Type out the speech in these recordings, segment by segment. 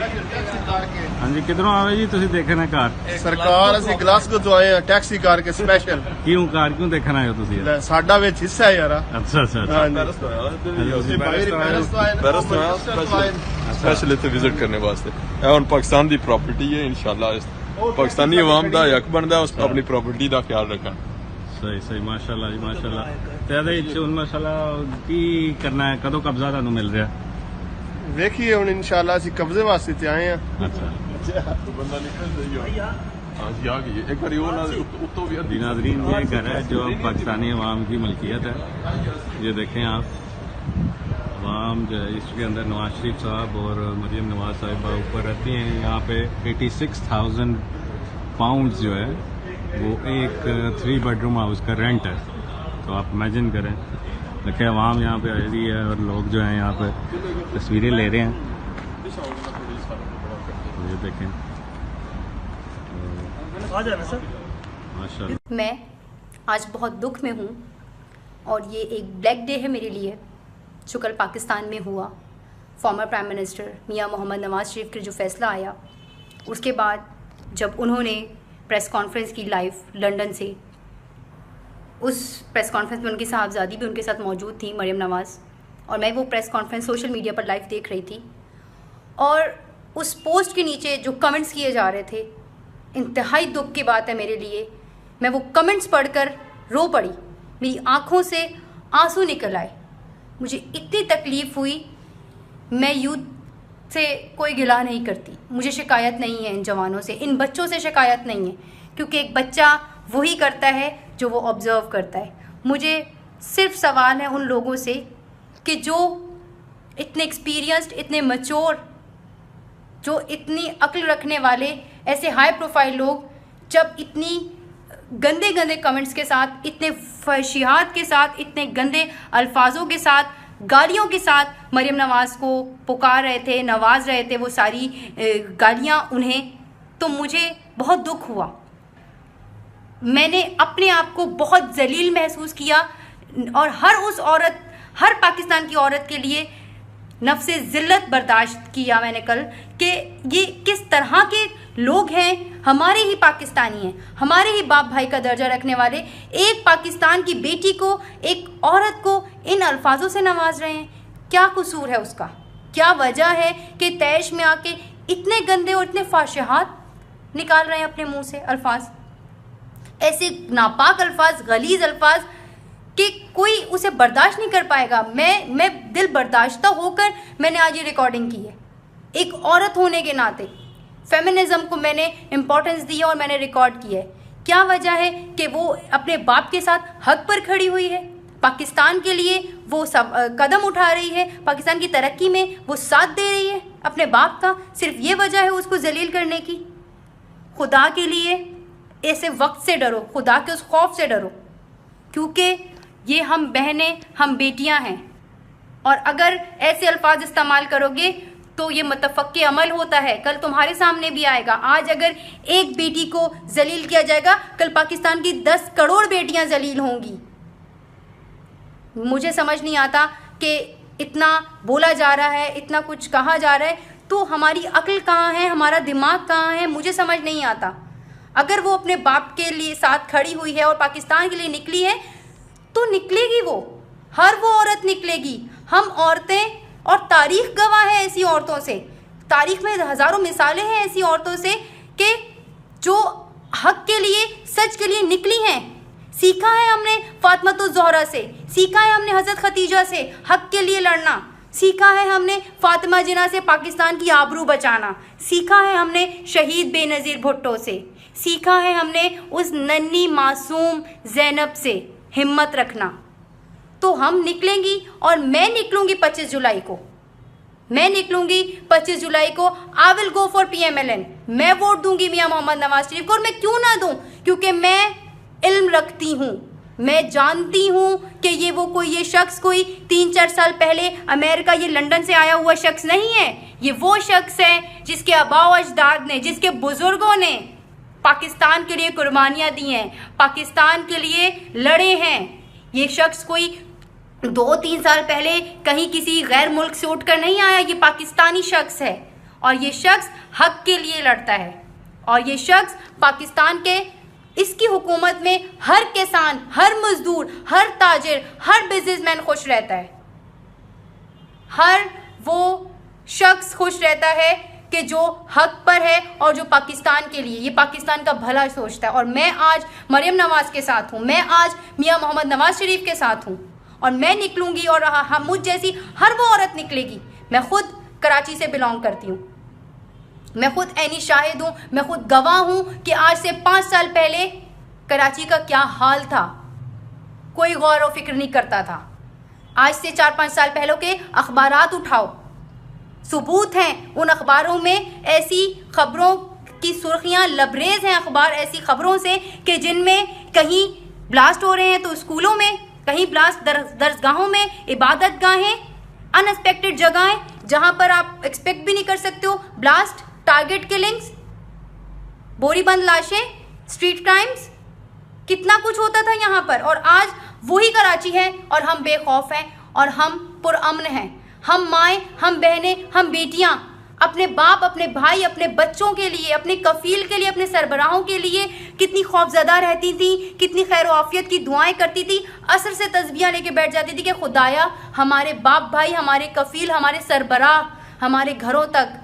हाँ जी, किधरों आवे जी तुसी देखना कार? सरकार ਅਸੀਂ ਗਲਾਸਗੋ ਤੋਂ ਆਏ ਆ ਟੈਕਸੀ ਕਰਕੇ ਸਪੈਸ਼ਲ। क्यों कार क्यों देखना आए हो तुसी? ਸਾਡਾ ਵਿੱਚ ਹਿੱਸਾ ਹੈ ਯਾਰ। अच्छा अच्छा अच्छा। ਪੈਰਿਸ ਤੋਂ ਆਏ स्पेशल इतने विजिट करने वास्ते। ਹੁਣ ਪਾਕਿਸਤਾਨ ਦੀ ਪ੍ਰਾਪਰਟੀ ਹੈ, इंशाल्लाह पाकिस्तानी अवाम ਦਾ ਹੱਕ ਬਣਦਾ ਉਸ ਆਪਣੀ ਪ੍ਰਾਪਰਟੀ ਦਾ ਖਿਆਲ ਰੱਖਣ। सही सही, माशाल्लाह जी माशाल्लाह। ਤੇ ਇਹਦੇ ਵਿੱਚ ਹੁਣ ਮਸਲਾ ਕੀ ਕਰਨਾ ਹੈ, ਕਦੋਂ ਕਬਜ਼ਾ ਤੁਹਾਨੂੰ ਮਿਲ ਰਿਹਾ? ਵੇਖੀਏ ਹੁਣ इंशाल्लाह ਅਸੀਂ ਕਬਜ਼ੇ ਵਾਸਤੇ ਤੇ ਆਏ ਆ। अच्छा ਬੰਦਾ ਨਿਕਲ ਜਾਈਏ। हाँ जी आ गई एक बार उत्तो भी जी नाज़रीन, ये घर है जो पाकिस्तानी अवाम की मलकियत है। ये देखें आप, अवाम जो है इसके अंदर नवाज शरीफ साहब और मरियम नवाज साहिबा ऊपर रहती हैं। यहाँ पे 86,000 पाउंड जो है वो एक 3 बेडरूम हाउस का रेंट है। तो आप इमेजिन करें, देखें अवाम यहाँ पे आई हुई है और लोग जो हैं यहाँ पे तस्वीरें ले रहे हैं। ये देखें माशाल्लाह। मैं आज बहुत दुख में हूँ और ये एक ब्लैक डे है मेरे लिए जो कल पाकिस्तान में हुआ। फॉर्मर प्राइम मिनिस्टर मियां मोहम्मद नवाज शरीफ का जो फ़ैसला आया, उसके बाद जब उन्होंने प्रेस कॉन्फ्रेंस की लाइव लंदन से, उस प्रेस कॉन्फ्रेंस में उनकी साहबजादी भी उनके साथ मौजूद थी, मरियम नवाज़, और मैं वो प्रेस कॉन्फ्रेंस सोशल मीडिया पर लाइव देख रही थी। और उस पोस्ट के नीचे जो कमेंट्स किए जा रहे थे, इंतहाई दुख की बात है मेरे लिए। मैं वो कमेंट्स पढ़कर रो पड़ी, मेरी आँखों से आंसू निकल आए, मुझे इतनी तकलीफ़ हुई। मैं यूथ से कोई गिला नहीं करती, मुझे शिकायत नहीं है इन जवानों से, इन बच्चों से शिकायत नहीं है, क्योंकि एक बच्चा वही करता है जो वो ऑब्ज़र्व करता है। मुझे सिर्फ सवाल है उन लोगों से कि जो इतने एक्सपीरियंस्ड, इतने मैच्योर, जो इतनी अक्ल रखने वाले, ऐसे हाई प्रोफाइल लोग जब इतनी गंदे गंदे कमेंट्स के साथ, इतने फहशियात के साथ, इतने गंदे अल्फाजों के साथ, गालियों के साथ मरियम नवाज़ को पुकार रहे थे, नवाज रहे थे वो सारी गालियाँ उन्हें, तो मुझे बहुत दुख हुआ। मैंने अपने आप को बहुत जलील महसूस किया और हर उस औरत, हर पाकिस्तान की औरत के लिए नफ्से ज़िल्लत बर्दाश्त किया मैंने कल कि ये किस तरह के लोग हैं, हमारे ही पाकिस्तानी हैं, हमारे ही बाप भाई का दर्जा रखने वाले, एक पाकिस्तान की बेटी को, एक औरत को इन अल्फाजों से नवाज रहे हैं। क्या कसूर है उसका? क्या वजह है कि तैश में आके इतने गंदे और इतने फाशिहात निकाल रहे हैं अपने मुंह से अल्फाज, ऐसे नापाक अल्फाज, गलीज अल्फाज कि कोई उसे बर्दाश्त नहीं कर पाएगा। मैं दिल बर्दाश्ता होकर मैंने आज ये रिकॉर्डिंग की है। एक औरत होने के नाते फेमिनिज़म को मैंने इम्पोर्टेंस दी है और मैंने रिकॉर्ड किया है। क्या वजह है कि वो अपने बाप के साथ हक पर खड़ी हुई है, पाकिस्तान के लिए वो सब कदम उठा रही है, पाकिस्तान की तरक्की में वो साथ दे रही है अपने बाप का। सिर्फ ये वजह है उसको जलील करने की। खुदा के लिए ऐसे वक्त से डरो, खुदा के उस खौफ से डरो, क्योंकि ये हम बहनें, हम बेटियां हैं, और अगर ऐसे अल्फाज इस्तेमाल करोगे तो ये मुतफ़क्के अमल होता है, कल तुम्हारे सामने भी आएगा। आज अगर एक बेटी को जलील किया जाएगा, कल पाकिस्तान की 10 करोड़ बेटियां जलील होंगी। मुझे समझ नहीं आता कि इतना बोला जा रहा है, इतना कुछ कहा जा रहा है, तो हमारी अक्ल कहाँ है, हमारा दिमाग कहाँ है, मुझे समझ नहीं आता। अगर वो अपने बाप के लिए साथ खड़ी हुई है और पाकिस्तान के लिए निकली है, तो निकलेगी वो, हर वो औरत निकलेगी। हम औरतें, और तारीख गवाह है ऐसी औरतों से, तारीख में हज़ारों मिसालें हैं ऐसी औरतों से कि जो हक के लिए, सच के लिए निकली हैं। सीखा है हमने फातिमा ज़ोहरा से, सीखा है हमने हज़रत खतीजा से हक के लिए लड़ना, सीखा है हमने फातिमा जिना से पाकिस्तान की आबरू बचाना, सीखा है हमने शहीद बेनज़ीर भुट्टो से, सीखा है हमने उस नन्ही मासूम ज़ैनब से हिम्मत रखना। तो हम निकलेंगी और मैं निकलूंगी 25 जुलाई को, मैं निकलूंगी 25 जुलाई को। I will go for PMLN। मैं वोट दूंगी मियां मोहम्मद नवाज शरीफ को, और मैं क्यों ना दूं, क्योंकि मैं इल्म रखती हूँ, मैं जानती हूँ कि ये शख्स कोई 3-4 साल पहले अमेरिका, ये लंदन से आया हुआ शख्स नहीं है। ये वो शख्स है जिसके आबाओ अजदाद ने, जिसके बुजुर्गों ने पाकिस्तान के लिए कुर्बानियाँ दी हैं, पाकिस्तान के लिए लड़े हैं। ये शख्स कोई 2-3 साल पहले कहीं किसी गैर मुल्क से उठकर नहीं आया, ये पाकिस्तानी शख्स है। और ये शख्स हक के लिए लड़ता है, और ये शख्स पाकिस्तान के इसकी हुकूमत में हर किसान, हर मजदूर, हर ताजिर, हर बिजनेसमैन खुश रहता है। हर वो शख्स खुश रहता है कि जो हक पर है और जो पाकिस्तान के लिए, ये पाकिस्तान का भला सोचता है। और मैं आज मरियम नवाज के साथ हूँ, मैं आज मियां मोहम्मद नवाज शरीफ के साथ हूँ, और मैं निकलूंगी और हम मुझ जैसी हर वो औरत निकलेगी। मैं खुद कराची से बिलोंग करती हूँ, मैं खुद ऐनी शाहिद हूँ, मैं खुद गवाह हूँ कि आज से 5 साल पहले कराची का क्या हाल था, कोई गौर व फिक्र नहीं करता था। आज से 4-5 साल पहले के अखबारात उठाओ, सबूत हैं उन अखबारों में, ऐसी खबरों की सुर्खियाँ लबरेज हैं अखबार ऐसी खबरों से कि जिनमें कहीं ब्लास्ट हो रहे हैं तो स्कूलों में, कहीं ब्लास्ट दरगाहों में, इबादत गाहें, अनएक्सपेक्टेड जगहें जहाँ पर आप एक्सपेक्ट भी नहीं कर सकते हो, ब्लास्ट, टारगेट किलिंग्स, बोरीबंद लाशें, स्ट्रीट क्राइम्स, कितना कुछ होता था यहाँ पर। और आज वही कराची है और हम बेखौफ हैं और हम पुरअमन हैं। हम माएँ, हम बहनें, हम बेटियाँ अपने बाप, अपने भाई, अपने बच्चों के लिए, अपने कफील के लिए, अपने सरबराहों के लिए कितनी खौफजदा रहती थी, कितनी खैर आफियत की दुआएं करती थी, असर से तस्बीह लेके बैठ जाती थी कि खुदाया हमारे बाप भाई, हमारे कफील, हमारे सरबराह हमारे घरों तक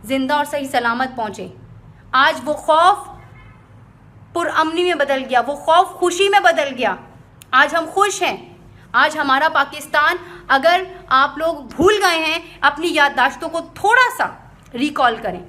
जिंदा और सही सलामत पहुँचे। आज वो खौफ पुरअमनी में बदल गया, वो खौफ खुशी में बदल गया। आज हम खुश हैं। आज हमारा पाकिस्तान, अगर आप लोग भूल गए हैं, अपनी याददाश्तों को थोड़ा सा रिकॉल करें,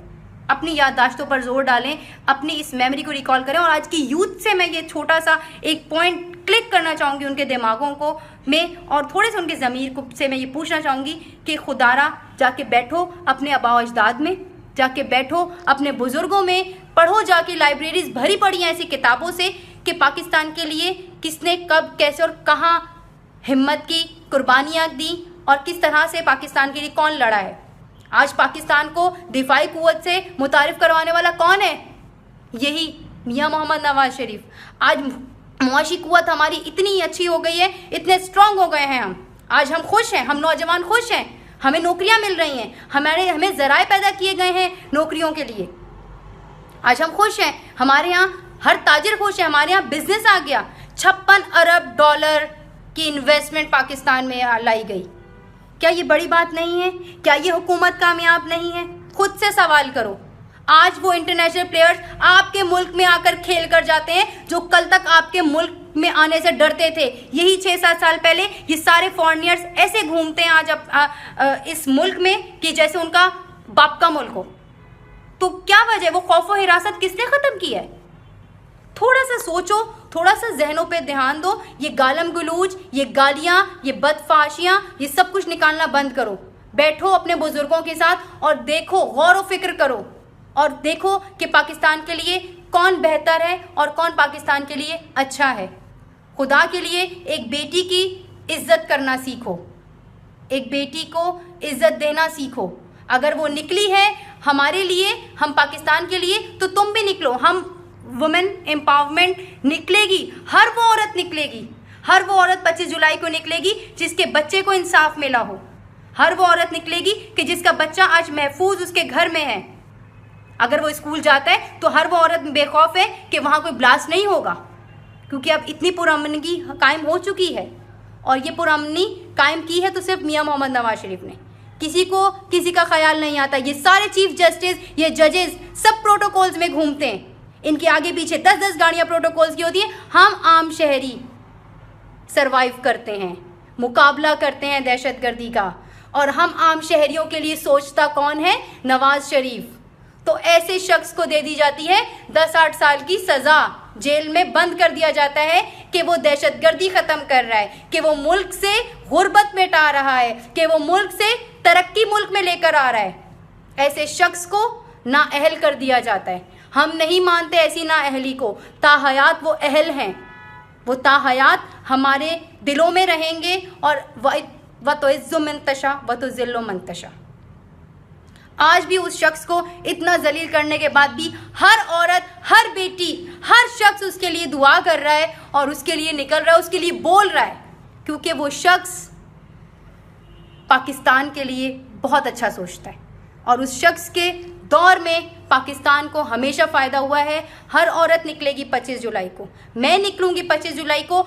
अपनी याददाश्तों पर जोर डालें, अपनी इस मेमोरी को रिकॉल करें। और आज की यूथ से मैं ये छोटा सा एक पॉइंट क्लिक करना चाहूँगी उनके दिमागों को में, और थोड़े से उनके ज़मीर को से मैं ये पूछना चाहूँगी कि खुदारा जाके बैठो अपने आबा अजदाद में, जाके बैठो अपने बुज़ुर्गों में, पढ़ो जाके, लाइब्रेरीज भरी पड़ी हैं ऐसी किताबों से कि पाकिस्तान के लिए किसने कब कैसे और कहाँ हिम्मत की, कुर्बानियाँ दी, और किस तरह से पाकिस्तान के लिए कौन लड़ा है। आज पाकिस्तान को दिफाई कुव्वत से मुतारिफ करवाने वाला कौन है? यही मियां मोहम्मद नवाज शरीफ। आज मुआशी कुव्वत हमारी इतनी अच्छी हो गई है, इतने स्ट्रांग हो गए हैं हम। आज हम खुश हैं, हम नौजवान खुश हैं, हमें नौकरियां मिल रही हैं, हमें ज़राए पैदा किए गए हैं नौकरियों के लिए। आज हम खुश हैं, हमारे यहाँ हर ताजिर खुश है, हमारे यहाँ बिजनेस आ गया। 56 अरब डॉलर की इन्वेस्टमेंट पाकिस्तान में लाई गई। क्या ये बड़ी बात नहीं है? क्या ये हुकूमत कामयाब नहीं है? खुद से सवाल करो। आज वो इंटरनेशनल प्लेयर्स आपके मुल्क में आकर खेल कर जाते हैं जो कल तक आपके मुल्क में आने से डरते थे। यही 6-7 साल पहले ये सारे फॉरेनर्स ऐसे घूमते हैं आज इस मुल्क में कि जैसे उनका बाप का मुल्क हो। तो क्या वजह, वो खौफ व हिरासत किसने ख़त्म की है? थोड़ा सा सोचो, थोड़ा सा जहनों पे ध्यान दो। ये गालम गलूज, ये गालियाँ, ये बदफाशियाँ, ये सब कुछ निकालना बंद करो। बैठो अपने बुजुर्गों के साथ और देखो, गौर व फिक्र करो और देखो कि पाकिस्तान के लिए कौन बेहतर है और कौन पाकिस्तान के लिए अच्छा है। खुदा के लिए एक बेटी की इज्जत करना सीखो, एक बेटी को इज्जत देना सीखो। अगर वो निकली है हमारे लिए, हम पाकिस्तान के लिए, तो तुम भी निकलो। हम वुमेन एम्पावरमेंट निकलेगी, हर वो औरत निकलेगी, हर वो औरत 25 जुलाई को निकलेगी जिसके बच्चे को इंसाफ मिला हो। हर वो औरत निकलेगी कि जिसका बच्चा आज महफूज उसके घर में है। अगर वो स्कूल जाता है तो हर वो औरत बेखौफ है कि वहाँ कोई ब्लास्ट नहीं होगा, क्योंकि अब इतनी पुरअमनी कायम हो चुकी है। और ये पुरअमनी कायम की है तो सिर्फ मियां मोहम्मद नवाज शरीफ ने। किसी को किसी का ख्याल नहीं आता। ये सारे चीफ जस्टिस, ये जजेस सब प्रोटोकॉल्स में घूमते हैं। इनके आगे पीछे 10-10 गाड़ियाँ प्रोटोकॉल्स की होती हैं। हम आम शहरी सरवाइव करते हैं, मुकाबला करते हैं दहशतगर्दी का, और हम आम शहरियों के लिए सोचता कौन है? नवाज शरीफ। तो ऐसे शख्स को दे दी जाती है 10-8 साल की सज़ा, जेल में बंद कर दिया जाता है कि वो दहशतगर्दी ख़त्म कर रहा है, कि वो मुल्क से गुर्बत मिटा रहा है, कि वो मुल्क से तरक्की मुल्क में लेकर आ रहा है। ऐसे शख्स को नाअहल कर दिया जाता है। हम नहीं मानते ऐसी नाअहली को। ताहयात वो अहल हैं, वो ताहयात हमारे दिलों में रहेंगे। और व तो इज़्ज़ु मन तशा व तो ज़िल्लु मन तशा। आज भी उस शख्स को इतना जलील करने के बाद भी हर औरत, हर बेटी, हर शख्स उसके लिए दुआ कर रहा है और उसके लिए निकल रहा है, उसके लिए बोल रहा है, क्योंकि वो शख्स पाकिस्तान के लिए बहुत अच्छा सोचता है। और उस शख्स के दौर में पाकिस्तान को हमेशा फ़ायदा हुआ है। हर औरत निकलेगी 25 जुलाई को, मैं निकलूंगी 25 जुलाई को।